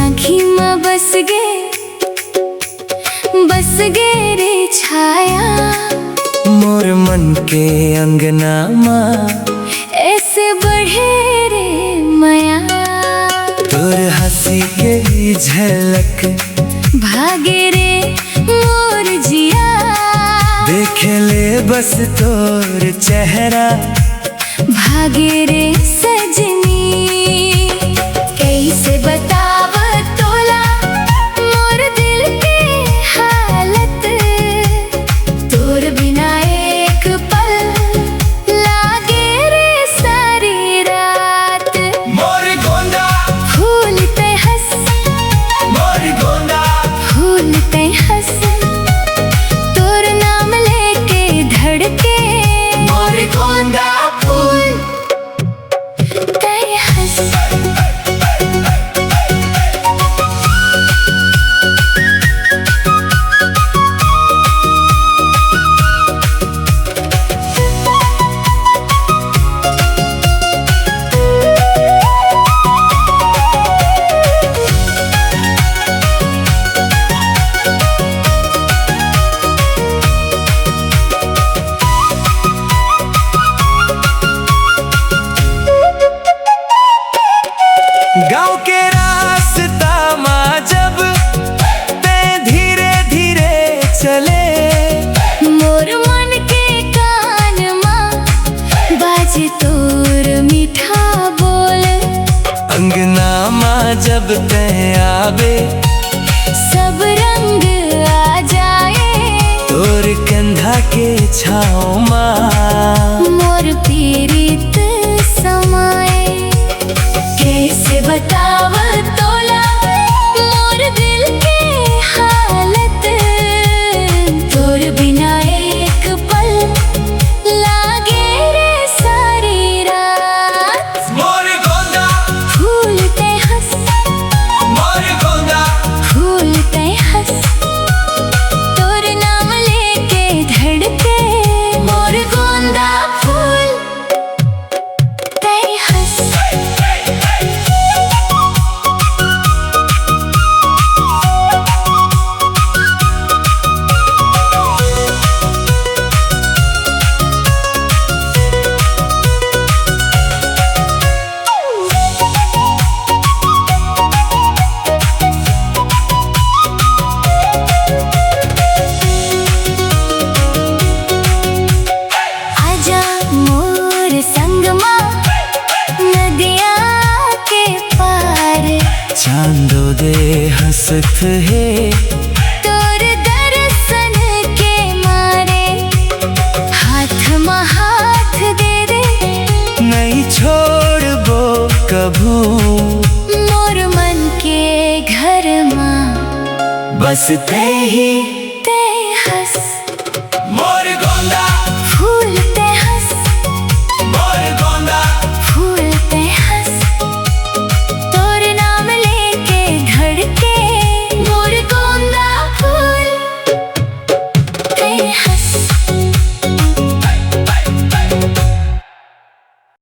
आँखी में बस गे रे छाया मोर मन के अंगना माँ ऐसे बढ़े रे माया। तोर हंसी के झलक भागे रे मोर जिया देख ले बस तोर चेहरा भागे रे सजनी। कैसे बताव तोला मोर दिल के हालत तोर बिना एक पल लागे रे सारी रात। मोर गोंदा फूल पे हंस मोर गोंदा फूल पे हंस तोर नाम लेके धड़के मोर गोंदा फूल पे हंस। गाँव के रास्ता माँ जब ते धीरे धीरे चले मोर मन के कान माँ बाजे तोर मीठा बोल। अंगना माँ जब ते आवे सब रंग आ जाए तोर कंधा के छाँव माँ मोर पीड़ित समाए। कैसे बताव तोला मोर दिल के हालत तोर बिना एक पल लागे रे सारी रात। मोर गोंदा फूल पे हंस मोर गोंदा फूल पे हंस तोर नाम लेके धड़के मोर गोंदा फूल पे हंस। आजा मोर संगमा नदिया के पार चांदो दे हंसत है तोर दर्शन के मारे हाथ में हाथ दे दे नहीं छोड़बो कभू मोर मन के घर माँ बस ते ही